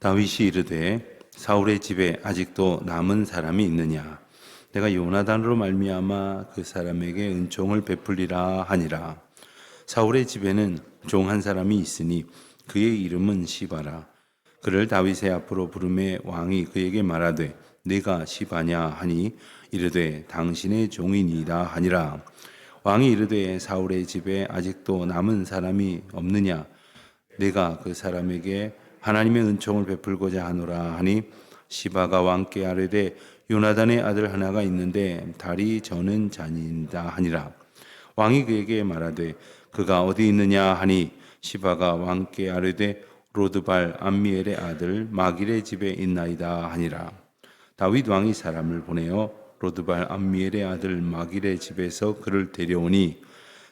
다윗이 이르되 사울의 집에 아직도 남은 사람이 있느냐? 내가 요나단으로 말미암아 그 사람에게 은총을 베풀리라 하니라. 사울의 집에는 종 한 사람이 있으니 그의 이름은 시바라. 그를 다윗의 앞으로 부르매 왕이 그에게 말하되 네가 시바냐 하니 이르되 당신의 종이니이다 하니라. 왕이 이르되 사울의 집에 아직도 남은 사람이 없느냐? 내가 그 사람에게 하나님의 은총을 베풀고자 하노라 하니 시바가 왕께 아뢰되 요나단의 아들 하나가 있는데 다리 저는 자니이다 하니라. 왕이 그에게 말하되 그가 어디 있느냐 하니 시바가 왕께 아뢰되 로드발 암미엘의 아들 마길의 집에 있나이다 하니라. 다윗 왕이 사람을 보내어 로드발 암미엘의 아들 마길의 집에서 그를 데려오니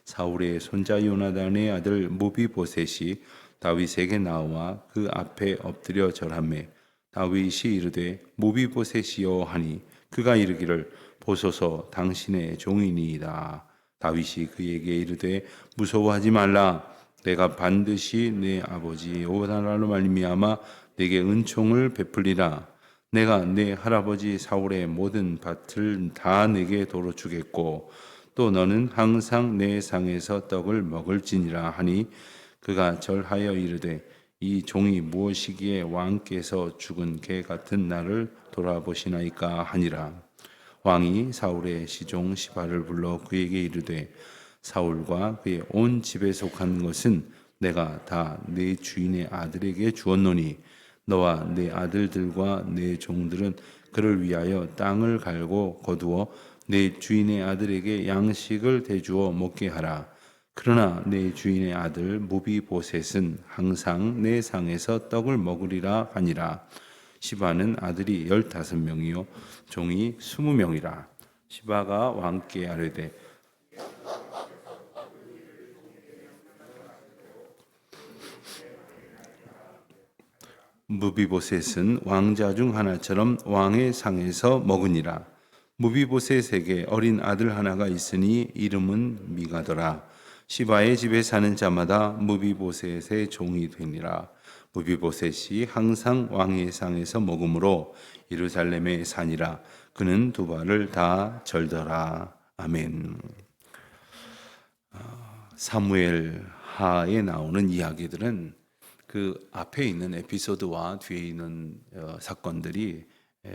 사울의 손자 요나단의 아들 무비보셋이 다윗에게 나와 그 앞에 엎드려 절하매 다윗이 이르되 무비보셋이여 하니 그가 이르기를 보소서 당신의 종이니이다. 다윗이 그에게 이르되 무서워하지 말라. 내가 반드시 내 아버지 요나단으로 말미암아 내게 은총을 베풀리라. 내가 내 할아버지 사울의 모든 밭을 다 내게 도로 주겠고 또 너는 항상 내 상에서 떡을 먹을지니라 하니 그가 절하여 이르되 이 종이 무엇이기에 왕께서 죽은 개 같은 나를 돌아보시나이까 하니라. 왕이 사울의 시종 시바를 불러 그에게 이르되 사울과 그의 온 집에 속한 것은 내가 다 내 주인의 아들에게 주었노니 너와 내 아들들과 내 종들은 그를 위하여 땅을 갈고 거두어 내 주인의 아들에게 양식을 대주어 먹게 하라. 그러나 내 주인의 아들 무비보셋은 항상 내 상에서 떡을 먹으리라 하니라. 시바는 아들이 15명이요 종이 20명이라. 시바가 왕께 아뢰되 무비보셋은 왕자 중 하나처럼 왕의 상에서 먹으니라. 무비보셋에게 어린 아들 하나가 있으니 이름은 미가더라. 시바의 집에 사는 자마다 무비보셋의 종이 되니라. 무비보셋이 항상 왕의 상에서 먹으므로 예루살렘에 사니라. 그는 두 발을 다 절더라. 아멘. 사무엘 하에 나오는 이야기들은 그 앞에 있는 에피소드와 뒤에 있는 사건들이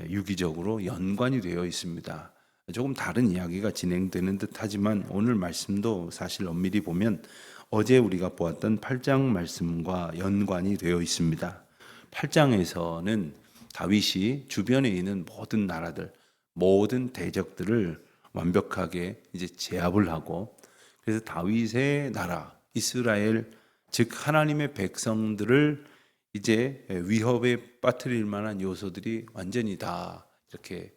유기적으로 연관이 되어 있습니다. 조금 다른 이야기가 진행되는 듯 하지만 오늘 말씀도 사실 엄밀히 보면 어제 우리가 보았던 8장 말씀과 연관이 되어 있습니다. 8장에서는 다윗이 주변에 있는 모든 나라들, 모든 대적들을 완벽하게 이제 제압을 하고 그래서 다윗의 나라, 이스라엘, 즉 하나님의 백성들을 이제 위협에 빠뜨릴 만한 요소들이 완전히 다 이렇게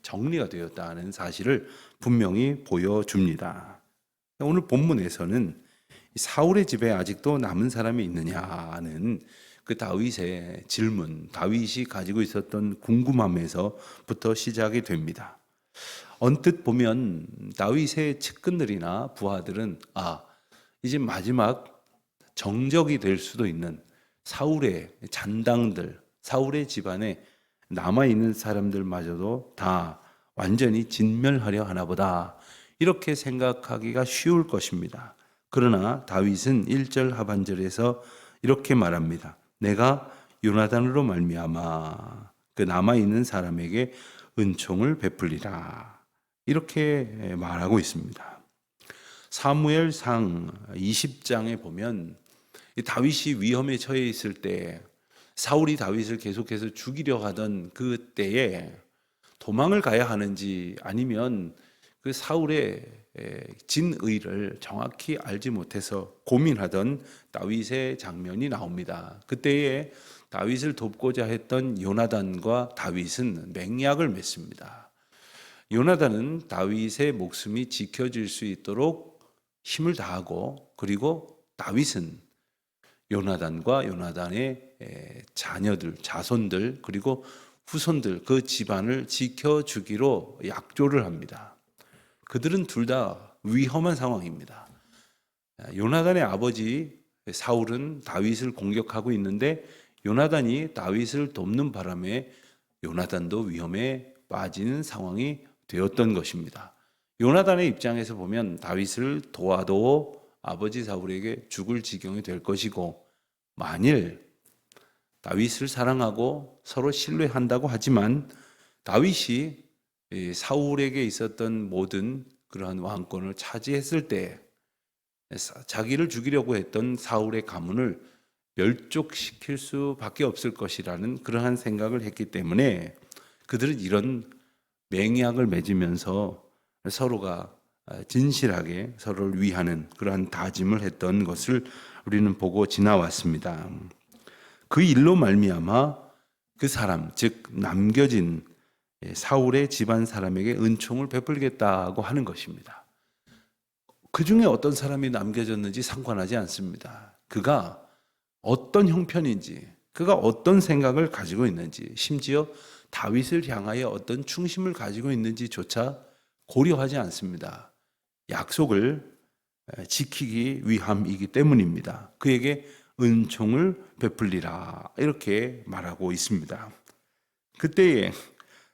정리가 되었다는 사실을 분명히 보여줍니다. 오늘 본문에서는 사울의 집에 아직도 남은 사람이 있느냐는 그 다윗의 질문, 다윗이 가지고 있었던 궁금함에서부터 시작이 됩니다. 언뜻 보면 다윗의 측근들이나 부하들은 이제 마지막 정적이 될 수도 있는 사울의 잔당들, 사울의 집안에 남아있는 사람들마저도 다 완전히 진멸하려 하나보다 이렇게 생각하기가 쉬울 것입니다. 그러나 다윗은 1절 하반절에서 이렇게 말합니다. 내가 요나단으로 말미암아 그 남아있는 사람에게 은총을 베풀리라. 이렇게 말하고 있습니다. 사무엘상 20장에 보면 다윗이 위험에 처해 있을 때 사울이 다윗을 계속해서 죽이려 하던 그 때에 도망을 가야 하는지 아니면 그 사울의 진의를 정확히 알지 못해서 고민하던 다윗의 장면이 나옵니다. 그때에 다윗을 돕고자 했던 요나단과 다윗은 맹약을 맺습니다. 요나단은 다윗의 목숨이 지켜질 수 있도록 힘을 다하고 그리고 다윗은 요나단과 요나단의 자녀들, 자손들 그리고 후손들 그 집안을 지켜주기로 약조를 합니다. 그들은 둘 다 위험한 상황입니다. 요나단의 아버지 사울은 다윗을 공격하고 있는데 요나단이 다윗을 돕는 바람에 요나단도 위험에 빠지는 상황이 되었던 것입니다. 요나단의 입장에서 보면 다윗을 도와도 아버지 사울에게 죽을 지경이 될 것이고, 만일 다윗을 사랑하고 서로 신뢰한다고 하지만 다윗이 사울에게 있었던 모든 그러한 왕권을 차지했을 때 자기를 죽이려고 했던 사울의 가문을 멸족시킬 수밖에 없을 것이라는 그러한 생각을 했기 때문에 그들은 이런 맹약을 맺으면서 서로가 진실하게 서로를 위하는 그러한 다짐을 했던 것을 우리는 보고 지나왔습니다. 그 일로 말미암아 그 사람, 즉 남겨진 사울의 집안 사람에게 은총을 베풀겠다고 하는 것입니다. 그 중에 어떤 사람이 남겨졌는지 상관하지 않습니다. 그가 어떤 형편인지, 그가 어떤 생각을 가지고 있는지, 심지어 다윗을 향하여 어떤 충심을 가지고 있는지조차 고려하지 않습니다. 약속을 지키기 위함이기 때문입니다. 그에게 은총을 베풀리라 이렇게 말하고 있습니다. 그때에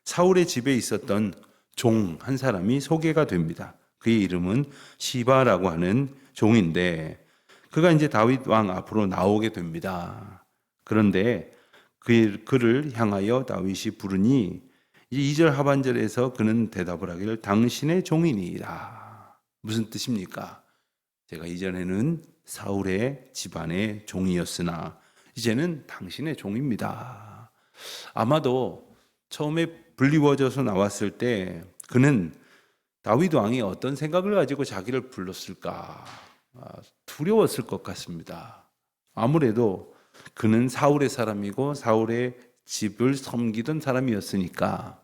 사울의 집에 있었던 종 한 사람이 소개가 됩니다. 그의 이름은 시바라고 하는 종인데 그가 이제 다윗 왕 앞으로 나오게 됩니다. 그런데 그를 향하여 다윗이 부르니 2절 하반절에서 그는 대답을 하기를 당신의 종이니이다. 무슨 뜻입니까? 제가 이전에는 사울의 집안의 종이었으나 이제는 당신의 종입니다. 아마도 처음에 불리워져서 나왔을 때 그는 다윗 왕이 어떤 생각을 가지고 자기를 불렀을까 두려웠을 것 같습니다. 아무래도 그는 사울의 사람이고 사울의 집을 섬기던 사람이었으니까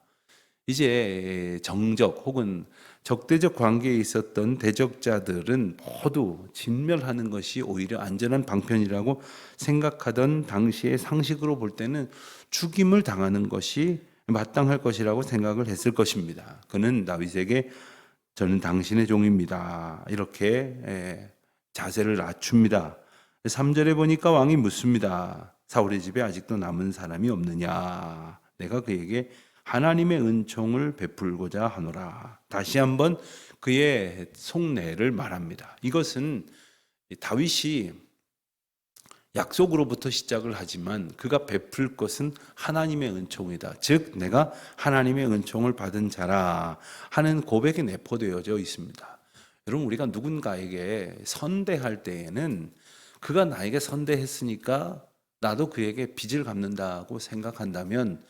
이제 정적 혹은 적대적 관계에 있었던 대적자들은 모두 진멸하는 것이 오히려 안전한 방편이라고 생각하던 당시의 상식으로 볼 때는 죽임을 당하는 것이 마땅할 것이라고 생각을 했을 것입니다. 그는 다윗에게 저는 당신의 종입니다. 이렇게 자세를 낮춥니다. 3절에 보니까 왕이 묻습니다. 사울의 집에 아직도 남은 사람이 없느냐? 내가 그에게 하나님의 은총을 베풀고자 하노라. 다시 한번 그의 속내를 말합니다. 이것은 다윗이 약속으로부터 시작을 하지만 그가 베풀 것은 하나님의 은총이다. 즉 내가 하나님의 은총을 받은 자라 하는 고백이 내포되어져 있습니다. 여러분, 우리가 누군가에게 선대할 때에는 그가 나에게 선대했으니까 나도 그에게 빚을 갚는다고 생각한다면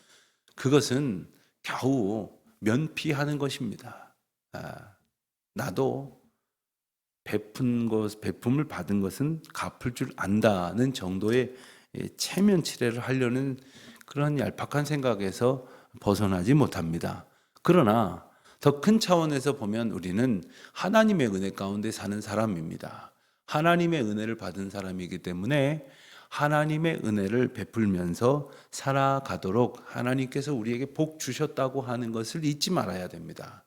그것은 겨우 면피하는 것입니다. 나도 베품을 받은 것은 갚을 줄 안다는 정도의 체면치레를 하려는 그런 얄팍한 생각에서 벗어나지 못합니다. 그러나 더 큰 차원에서 보면 우리는 하나님의 은혜 가운데 사는 사람입니다. 하나님의 은혜를 받은 사람이기 때문에 하나님의 은혜를 베풀면서 살아가도록 하나님께서 우리에게 복 주셨다고 하는 것을 잊지 말아야 됩니다.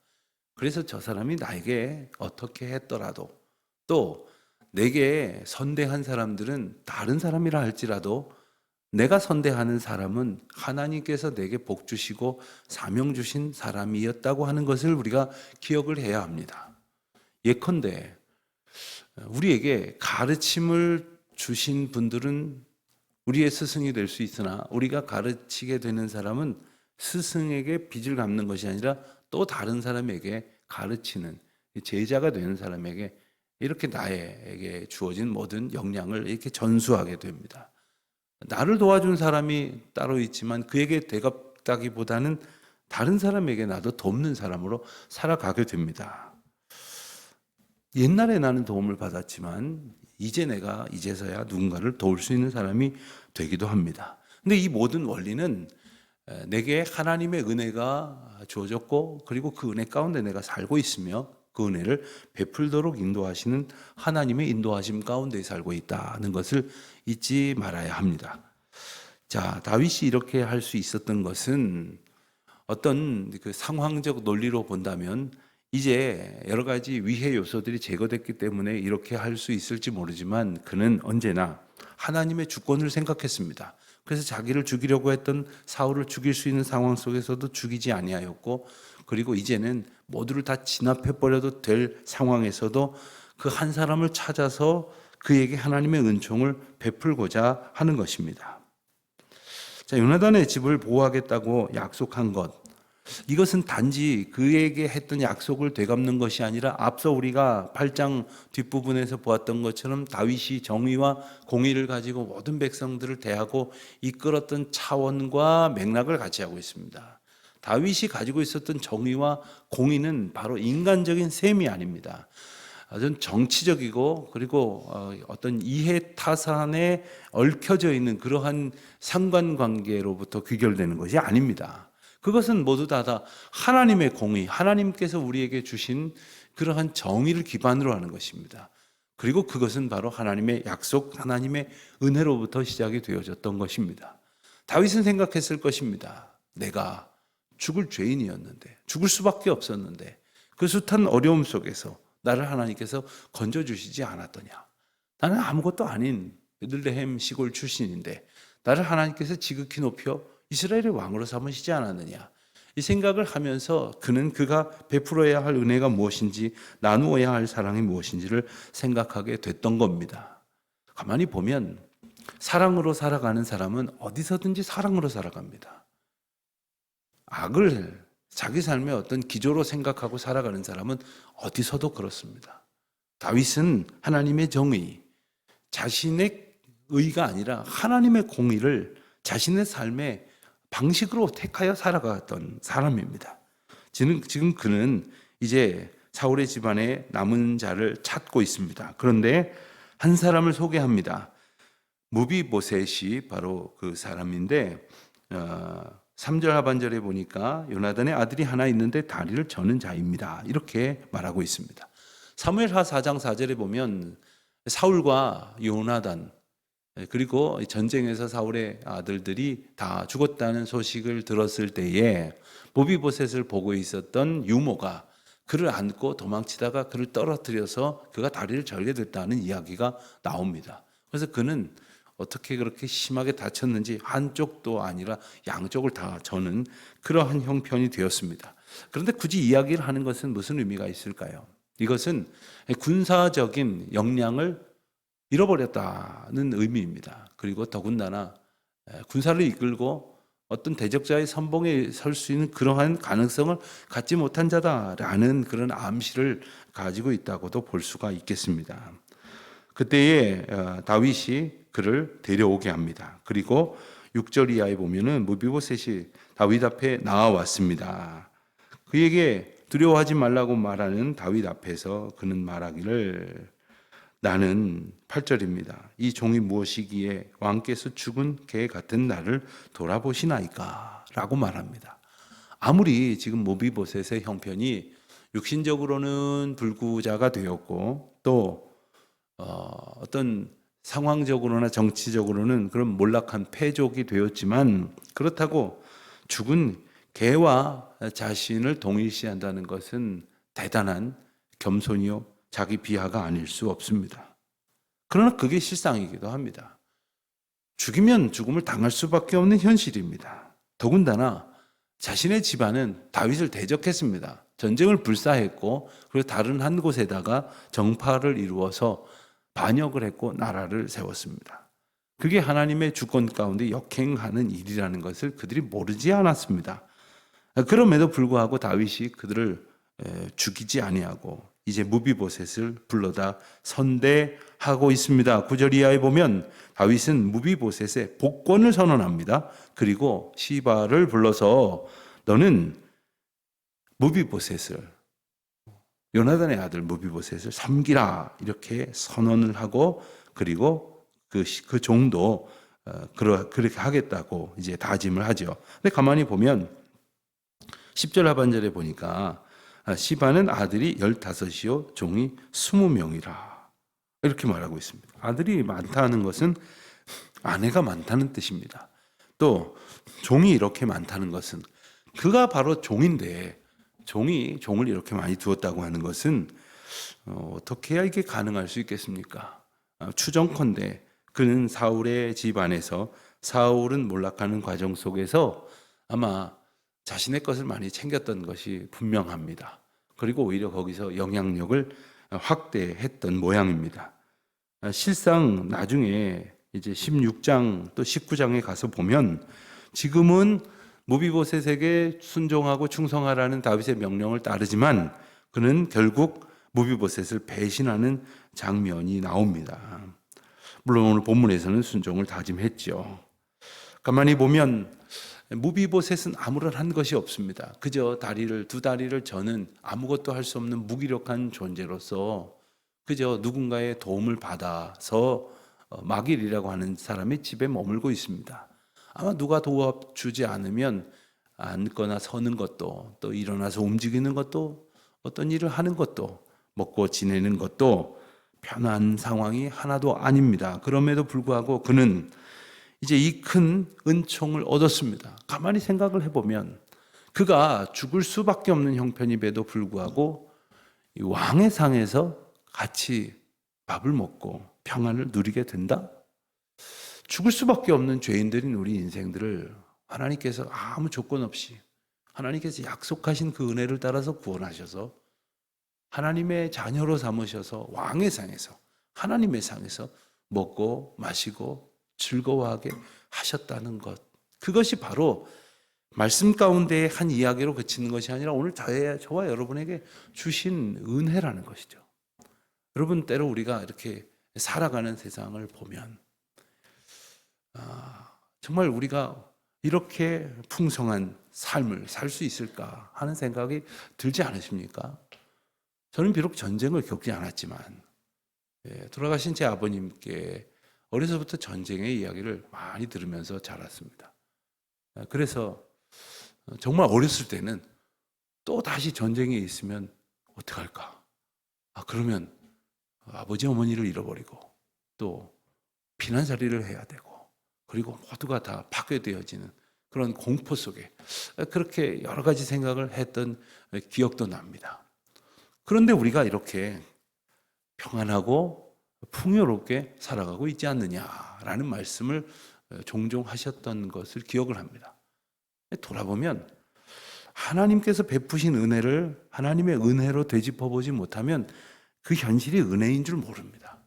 그래서 저 사람이 나에게 어떻게 했더라도 또 내게 선대한 사람들은 다른 사람이라 할지라도 내가 선대하는 사람은 하나님께서 내게 복 주시고 사명 주신 사람이었다고 하는 것을 우리가 기억을 해야 합니다. 예컨대 우리에게 가르침을 주신 분들은 우리의 스승이 될 수 있으나 우리가 가르치게 되는 사람은 스승에게 빚을 갚는 것이 아니라 또 다른 사람에게 가르치는 제자가 되는 사람에게 이렇게 나에게 주어진 모든 역량을 이렇게 전수하게 됩니다. 나를 도와준 사람이 따로 있지만 그에게 대갚다기보다는 다른 사람에게 나도 돕는 사람으로 살아가게 됩니다. 옛날에 나는 도움을 받았지만 이제 내가 이제서야 누군가를 도울 수 있는 사람이 되기도 합니다. 근데 이 모든 원리는 내게 하나님의 은혜가 주어졌고 그리고 그 은혜 가운데 내가 살고 있으며 그 은혜를 베풀도록 인도하시는 하나님의 인도하심 가운데 살고 있다는 것을 잊지 말아야 합니다. 자, 다윗이 이렇게 할 수 있었던 것은 어떤 그 상황적 논리로 본다면 이제 여러 가지 위해 요소들이 제거됐기 때문에 이렇게 할 수 있을지 모르지만 그는 언제나 하나님의 주권을 생각했습니다. 그래서 자기를 죽이려고 했던 사울을 죽일 수 있는 상황 속에서도 죽이지 아니하였고, 그리고 이제는 모두를 다 진압해 버려도 될 상황에서도 그 한 사람을 찾아서 그에게 하나님의 은총을 베풀고자 하는 것입니다. 자, 요나단의 집을 보호하겠다고 약속한 것, 이것은 단지 그에게 했던 약속을 되갚는 것이 아니라 앞서 우리가 8장 뒷부분에서 보았던 것처럼 다윗이 정의와 공의를 가지고 모든 백성들을 대하고 이끌었던 차원과 맥락을 같이 하고 있습니다. 다윗이 가지고 있었던 정의와 공의는 바로 인간적인 셈이 아닙니다. 아주 정치적이고 그리고 어떤 이해 타산에 얽혀져 있는 그러한 상관관계로부터 귀결되는 것이 아닙니다. 그것은 모두 다 하나님의 공의, 하나님께서 우리에게 주신 그러한 정의를 기반으로 하는 것입니다. 그리고 그것은 바로 하나님의 약속, 하나님의 은혜로부터 시작이 되어졌던 것입니다. 다윗은 생각했을 것입니다. 내가 죽을 죄인이었는데, 죽을 수밖에 없었는데 그 숱한 어려움 속에서 나를 하나님께서 건져주시지 않았더냐. 나는 아무것도 아닌 베들레헴 시골 출신인데 나를 하나님께서 지극히 높여 이스라엘의 왕으로 삼으시지 않았느냐. 이 생각을 하면서 그는 그가 베풀어야 할 은혜가 무엇인지, 나누어야 할 사랑이 무엇인지를 생각하게 됐던 겁니다. 가만히 보면 사랑으로 살아가는 사람은 어디서든지 사랑으로 살아갑니다. 악을 자기 삶의 어떤 기조로 생각하고 살아가는 사람은 어디서도 그렇습니다. 다윗은 하나님의 정의, 자신의 의가 아니라 하나님의 공의를 자신의 삶의 방식으로 택하여 살아갔던 사람입니다. 지금 그는 이제 사울의 집안에 남은 자를 찾고 있습니다. 그런데 한 사람을 소개합니다. 무비보셋이 바로 그 사람인데 3절 하반절에 보니까 요나단의 아들이 하나 있는데 다리를 저는 자입니다. 이렇게 말하고 있습니다. 사무엘하 4장 4절에 보면 사울과 요나단 그리고 전쟁에서 사울의 아들들이 다 죽었다는 소식을 들었을 때에 무비보셋을 보고 있었던 유모가 그를 안고 도망치다가 그를 떨어뜨려서 그가 다리를 절게 됐다는 이야기가 나옵니다. 그래서 그는 어떻게 그렇게 심하게 다쳤는지 한쪽도 아니라 양쪽을 다 저는 그러한 형편이 되었습니다. 그런데 굳이 이야기를 하는 것은 무슨 의미가 있을까요? 이것은 군사적인 역량을 잃어버렸다는 의미입니다. 그리고 더군다나 군사를 이끌고 어떤 대적자의 선봉에 설 수 있는 그러한 가능성을 갖지 못한 자다라는 그런 암시를 가지고 있다고도 볼 수가 있겠습니다. 그때에 다윗이 그를 데려오게 합니다. 그리고 6절 이하에 보면은 무비보셋이 다윗 앞에 나와왔습니다. 그에게 두려워하지 말라고 말하는 다윗 앞에서 그는 말하기를 나는 8절입니다. 이 종이 무엇이기에 왕께서 죽은 개 같은 나를 돌아보시나이까? 라고 말합니다. 아무리 지금 무비보셋의 형편이 육신적으로는 불구자가 되었고 또 어떤 상황적으로나 정치적으로는 그런 몰락한 패족이 되었지만 그렇다고 죽은 개와 자신을 동일시한다는 것은 대단한 겸손이요 자기 비하가 아닐 수 없습니다. 그러나 그게 실상이기도 합니다. 죽이면 죽음을 당할 수밖에 없는 현실입니다. 더군다나 자신의 집안은 다윗을 대적했습니다. 전쟁을 불사했고 그리고 다른 한 곳에다가 정파를 이루어서 반역을 했고 나라를 세웠습니다. 그게 하나님의 주권 가운데 역행하는 일이라는 것을 그들이 모르지 않았습니다. 그럼에도 불구하고 다윗이 그들을 죽이지 아니하고 이제 무비보셋을 불러다 선대하고 있습니다. 9절 이하에 보면 다윗은 무비보셋의 복권을 선언합니다. 그리고 시바를 불러서 너는 무비보셋을 요나단의 아들 무비보셋을 섬기라 이렇게 선언을 하고 그리고 그 종도 그렇게 하겠다고 이제 다짐을 하죠. 근데 가만히 보면 10절 하반절에 보니까 시바는 아들이 15이요 종이 20명이라 이렇게 말하고 있습니다. 아들이 많다는 것은 아내가 많다는 뜻입니다. 또 종이 이렇게 많다는 것은 그가 바로 종인데 종을 이렇게 많이 두었다고 하는 것은 어떻게 해야 이게 가능할 수 있겠습니까? 추정컨대 그는 사울의 집안에서 사울은 몰락하는 과정 속에서 아마 자신의 것을 많이 챙겼던 것이 분명합니다. 그리고 오히려 거기서 영향력을 확대했던 모양입니다. 실상 나중에 이제 16장 또 19장에 가서 보면 지금은 무비보셋에게 순종하고 충성하라는 다윗의 명령을 따르지만 그는 결국 무비보셋을 배신하는 장면이 나옵니다. 물론 오늘 본문에서는 순종을 다짐했죠. 가만히 보면 무비보셋은 아무런 한 것이 없습니다. 그저 두 다리를 저는 아무것도 할 수 없는 무기력한 존재로서 그저 누군가의 도움을 받아서 마길이라고 하는 사람의 집에 머물고 있습니다. 아마 누가 도와주지 않으면 앉거나 서는 것도 또 일어나서 움직이는 것도 어떤 일을 하는 것도 먹고 지내는 것도 편한 상황이 하나도 아닙니다. 그럼에도 불구하고 그는 이제 이 큰 은총을 얻었습니다. 가만히 생각을 해보면 그가 죽을 수밖에 없는 형편임에도 불구하고 이 왕의 상에서 같이 밥을 먹고 평안을 누리게 된다? 죽을 수밖에 없는 죄인들인 우리 인생들을 하나님께서 아무 조건 없이 하나님께서 약속하신 그 은혜를 따라서 구원하셔서 하나님의 자녀로 삼으셔서 왕의 상에서 하나님의 상에서 먹고 마시고 즐거워하게 하셨다는 것, 그것이 바로 말씀 가운데의 한 이야기로 그치는 것이 아니라 오늘 저와 여러분에게 주신 은혜라는 것이죠. 여러분, 때로 우리가 이렇게 살아가는 세상을 보면 정말 우리가 이렇게 풍성한 삶을 살 수 있을까 하는 생각이 들지 않으십니까? 저는 비록 전쟁을 겪지 않았지만 돌아가신 제 아버님께 어려서부터 전쟁의 이야기를 많이 들으면서 자랐습니다. 그래서 정말 어렸을 때는 또 다시 전쟁에 있으면 어떡할까? 그러면 아버지 어머니를 잃어버리고 또 피난살이를 해야 되고 그리고 모두가 다 파괴되어지는 그런 공포 속에 그렇게 여러 가지 생각을 했던 기억도 납니다. 그런데 우리가 이렇게 평안하고 풍요롭게 살아가고 있지 않느냐라는 말씀을 종종 하셨던 것을 기억을 합니다. 돌아보면 하나님께서 베푸신 은혜를 하나님의 은혜로 되짚어보지 못하면 그 현실이 은혜인 줄 모릅니다.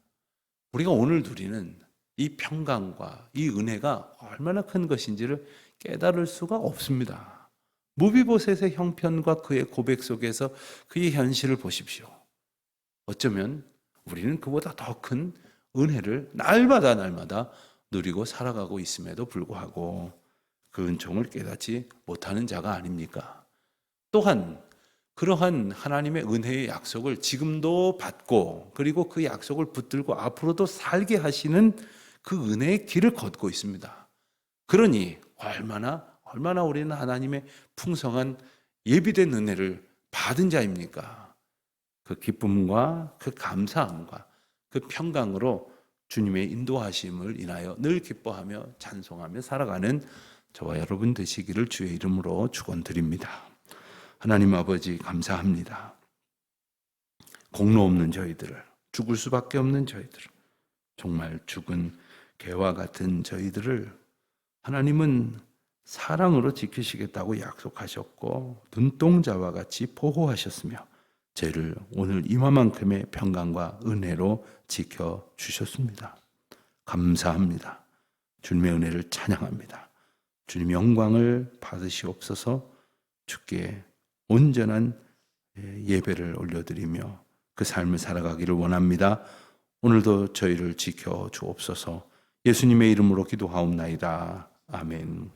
우리가 오늘 누리는 이 평강과 이 은혜가 얼마나 큰 것인지를 깨달을 수가 없습니다. 무비보셋의 형편과 그의 고백 속에서 그의 현실을 보십시오. 어쩌면 우리는 그보다 더 큰 은혜를 날마다 누리고 살아가고 있음에도 불구하고 그 은총을 깨닫지 못하는 자가 아닙니까? 또한 그러한 하나님의 은혜의 약속을 지금도 받고 그리고 그 약속을 붙들고 앞으로도 살게 하시는 그 은혜의 길을 걷고 있습니다. 그러니 얼마나 우리는 하나님의 풍성한 예비된 은혜를 받은 자입니까? 그 기쁨과 그 감사함과 그 평강으로 주님의 인도하심을 인하여 늘 기뻐하며 찬송하며 살아가는 저와 여러분 되시기를 주의 이름으로 축원드립니다. 하나님 아버지 감사합니다. 공로 없는 저희들을, 죽을 수밖에 없는 저희들을, 정말 죽은 개와 같은 저희들을 하나님은 사랑으로 지키시겠다고 약속하셨고 눈동자와 같이 보호하셨으며 죄를 오늘 이만큼의 평강과 은혜로 지켜주셨습니다. 감사합니다. 주님의 은혜를 찬양합니다. 주님 영광을 받으시옵소서. 주께 온전한 예배를 올려드리며 그 삶을 살아가기를 원합니다. 오늘도 저희를 지켜주옵소서. 예수님의 이름으로 기도하옵나이다. 아멘.